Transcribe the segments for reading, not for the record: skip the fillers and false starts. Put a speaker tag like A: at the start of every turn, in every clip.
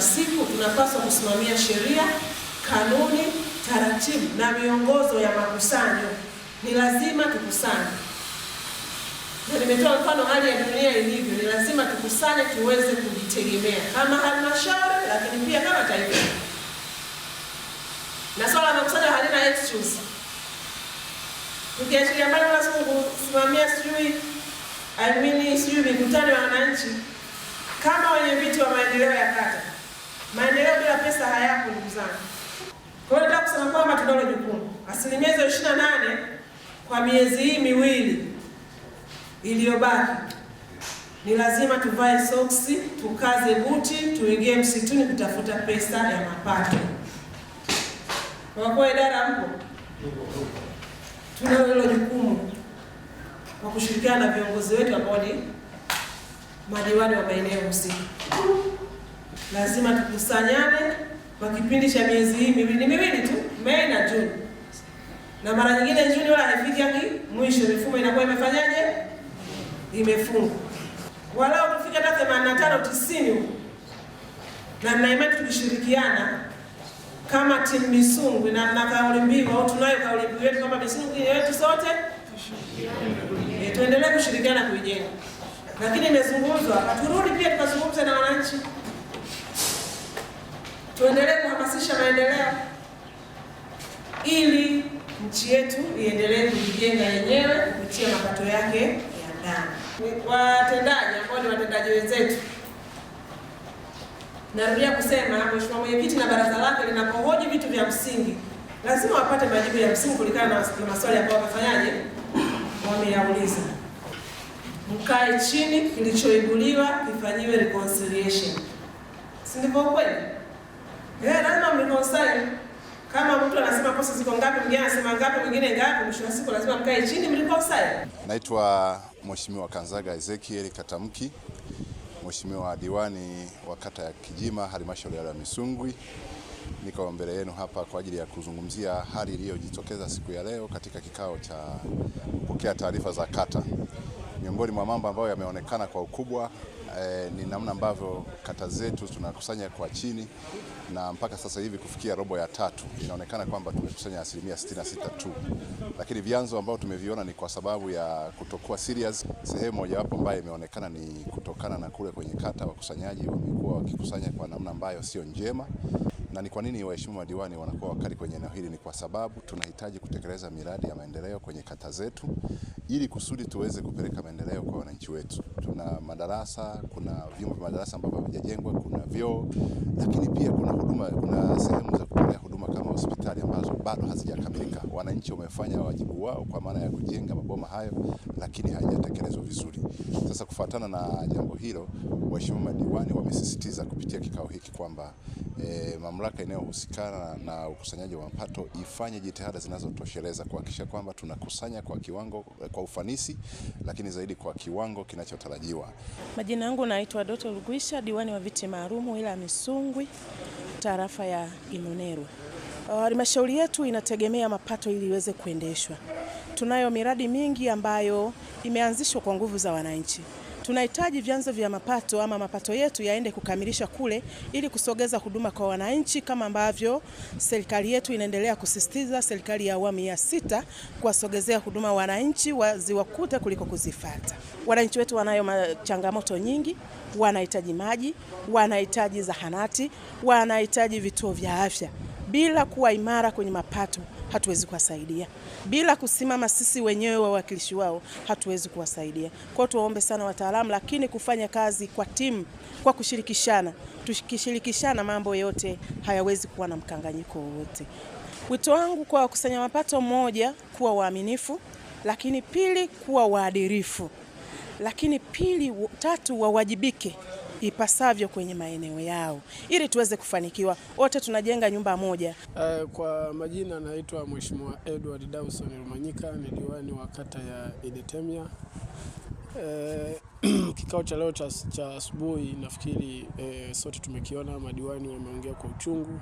A: wa siku tunapaswa kusimamia sheria, kanuni, taratibu na miongozo ya makusanyo. Ni lazima tukusanye. Na nimetoa mfano hali ya dunia ilivyo, ni lazima tukusanye tuweze kujitegemea kama halmashauri, lakini pia kama taifa. Na swala la makusanyo halina excuse. Tukiachilia mbali lazima kusimamia sijui mikutano ya wananchi, kama wenye viti wa maendeleo ya kata. Maendeleo bila pesa hayapo, ndugu zangu. Kwa hiyo nataka kusema kwamba tunalo jukumu. Asilimia 28 kwa miezi hii miwili iliyobaki, ni lazima tuvae soksi, tukaze buti, tuingie msituni kutafuta pesa ya mapato. Kwa idara mpo, tunalo hilo jukumu kwa kushirikiana na viongozi wetu ambao ni madiwani wa maeneo husika. Lazima tukusanyane kwa kipindi cha miezi hii miwili tu, Mei na Juni. Na mara nyingine Juni wala haifiki hadi mwisho, mifumo inakuwa imefanyaje? Imefungwa. Walau tufike hata 85-90 na nina imani tukishirikiana kama timu Misungwi na kauli mbiu au tunayo kauli mbiu yetu kama Misungwi yetu sote tuendelee kushirikiana kuijenga. Lakini imezungumzwa, turudi pia tukazungumza na wananchi. Tuendelee kuhamasisha maendeleo ili nchi yetu iendelee kujijenga yenyewe kupitia mapato yake ya ndani. Watendaji ambao ni watendaji wenzetu, narudia kusema, Mheshimiwa Mwenyekiti na baraza lake linapohoji vitu vya msingi, lazima wapate majibu ya msingi kulingana na maswali ambayo wamefanyaje, wameyauliza. Mkae chini, kilichoibuliwa kifanyiwe reconciliation. Si ndivyo kweli? Lazima mreconcile. Kama mtu anasema posa ziko ngapi, mwingine anasema ngapi, mwingine ngapi, mwisho wa siku lazima mkae chini mreconcile.
B: Naitwa Mheshimiwa Kanzaga Ezekiel Katamki, Mheshimiwa diwani wa kata ya Kijima, halmashauri ya Misungwi. Niko mbele yenu hapa kwa ajili ya kuzungumzia hali iliyojitokeza siku ya leo katika kikao cha kupokea taarifa za kata. Miongoni mwa mambo ambayo yameonekana kwa ukubwa ni namna ambavyo kata zetu tunakusanya kwa chini, na mpaka sasa hivi kufikia robo ya tatu inaonekana kwamba tumekusanya asilimia 66 tu. Lakini vyanzo ambao tumeviona ni kwa sababu ya kutokuwa serious. Sehemu mojawapo ambayo imeonekana ni kutokana na kule kwenye kata wakusanyaji wamekuwa wakikusanya kwa namna ambayo sio njema. Na ni kwa nini waheshimiwa madiwani wanakuwa wakali kwenye eneo hili? Ni kwa sababu tunahitaji kutekeleza miradi ya maendeleo kwenye kata zetu ili kusudi tuweze kupeleka maendeleo kwa wananchi wetu. Tuna madarasa, kuna vyumba vya madarasa ambavyo havijajengwa, kuna vyoo, lakini pia kuna sehemu za kutolea huduma kama hospitali ambazo bado hazijakamilika. Wananchi wamefanya wajibu wao kwa maana ya kujenga maboma hayo, lakini hayajatekelezwa vizuri. Sasa kufuatana na jambo hilo, waheshimiwa madiwani wamesisitiza kupitia kikao hiki kwamba mamlaka inayohusikana na ukusanyaji wa mapato ifanye jitihada zinazotosheleza kuhakikisha kwamba tunakusanya kwa kiwango, kwa ufanisi, lakini zaidi kwa kiwango kinachotarajiwa.
C: Majina yangu naitwa Doto Lugwisha, diwani wa viti maalum wilaya ya Misungwi, tarafa ya Imonerwa. Halmashauri yetu inategemea mapato ili iweze kuendeshwa. Tunayo miradi mingi ambayo imeanzishwa kwa nguvu za wananchi. Tunahitaji vyanzo vya mapato ama mapato yetu yaende kukamilisha kule ili kusogeza huduma kwa wananchi, kama ambavyo serikali yetu inaendelea kusisitiza, serikali ya awamu ya 6, kuwasogezea huduma wananchi waziwakute kuliko kuzifuata. Wananchi wetu wanayo changamoto nyingi, wanahitaji maji, wanahitaji zahanati, wanahitaji vituo vya afya. Bila kuwa imara kwenye mapato hatuwezi kuwasaidia. Bila kusimama sisi wenyewe wawakilishi wao hatuwezi kuwasaidia. Kwa tuwaombe sana wataalamu, lakini kufanya kazi kwa timu, kwa kushirikishana. Tukishirikishana mambo yote hayawezi kuwa na mkanganyiko wowote. Wito wangu kwa wakusanya mapato: moja, kuwa waaminifu, lakini pili, kuwa waadilifu, lakini tatu, wawajibike ipasavyo kwenye maeneo yao ili tuweze kufanikiwa. Wote tunajenga nyumba moja.
D: Kwa majina naitwa Mheshimiwa Edward Dawson Rumanyika, ni diwani wa kata ya Idetemia. Kikao cha leo cha asubuhi nafikiri sote tumekiona, madiwani wameongea kwa uchungu,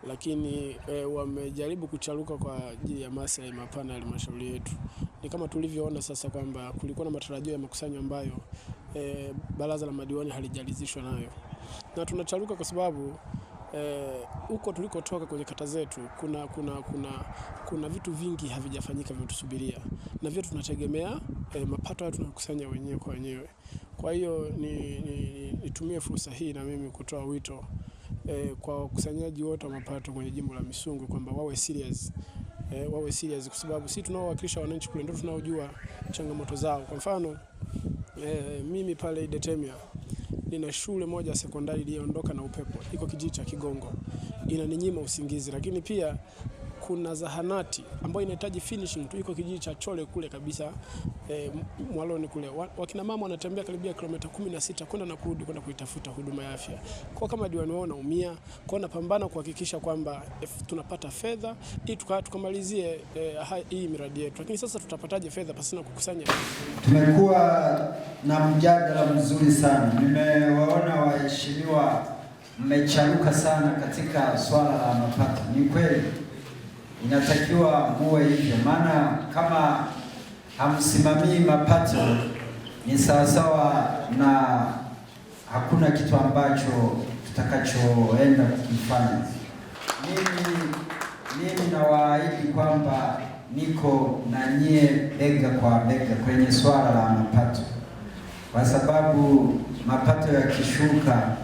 D: lakini wamejaribu kucharuka kwa ajili ya maslahi mapana ya halmashauri yetu. Ni kama tulivyoona sasa kwamba kulikuwa na matarajio ya makusanyo ambayo baraza la madiwani halijalizishwa nayo. Na tunacharuka kwa sababu huko tulikotoka kwenye kata zetu kuna vitu vingi havijafanyika vinatusubiria, na vyote tunategemea mapato hayo tunakusanya wenyewe kwa wenyewe. Kwa hiyo nitumie fursa hii na mimi kutoa wito kwa wakusanyaji wote wa mapato kwenye jimbo la Misungwi kwamba wawe serious kwa sababu sisi tunaowakilisha wananchi kule ndio tunaojua changamoto zao. Kwa mfano mimi pale Idetemia nina shule moja sekondari iliyoondoka na upepo, iko kijiji cha Kigongo, inaninyima usingizi. Lakini pia kuna zahanati ambayo inahitaji finishing tu, iko kijiji cha Chole kule kabisa Mwaloni kule. Wakina mama wanatembea karibia kilomita 16 kwenda na kurudi kwenda kuitafuta huduma ya afya. Kwa kama diwani wao naumia, kwa napambana kuhakikisha kwamba tunapata fedha ili tukamalizie hii miradi yetu. Lakini sasa tutapataje fedha pasina kukusanya?
E: Tumekuwa na mjadala mzuri sana. Nimewaona waheshimiwa mmecharuka sana katika swala la mapato. Ni kweli inatakiwa muwe hivyo, maana kama hamsimamii mapato ni sawasawa na hakuna kitu ambacho tutakachoenda kukifanya. Mimi nawaahidi kwamba niko na nyie bega kwa bega kwenye swala la mapato, kwa sababu mapato yakishuka,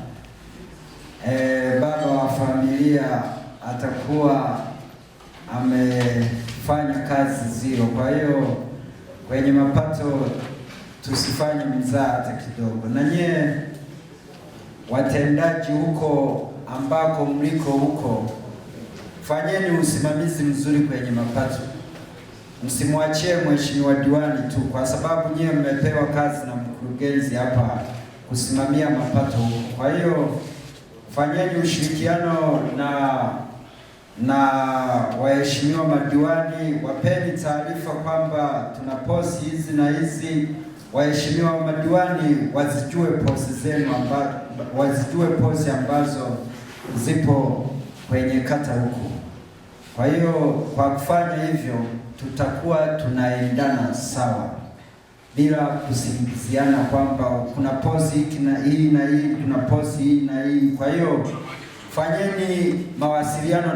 E: baba wa familia atakuwa amefanya kazi zero. Kwa hiyo kwenye mapato tusifanye mzaha hata kidogo. Na nyie watendaji huko ambako mliko huko, fanyeni usimamizi mzuri kwenye mapato. Msimwachie mheshimiwa diwani tu, kwa sababu nyie mmepewa kazi na mkurugenzi hapa kusimamia mapato huko. Kwa hiyo fanyeni ushirikiano na waheshimiwa madiwani, wapeni taarifa kwamba tuna posi hizi na hizi. Waheshimiwa madiwani wazijue posi zenu, wazijue posi ambazo zipo kwenye kata huko. Kwa hiyo kwa kufanya hivyo tutakuwa tunaendana sawa bila kusingiziana kwamba kuna posi hii na hii, kuna posi hii na hii. Kwa hiyo fanyeni mawasiliano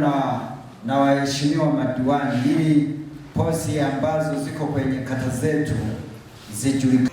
E: na waheshimiwa madiwani ili posi ambazo ziko kwenye kata zetu zijulikane.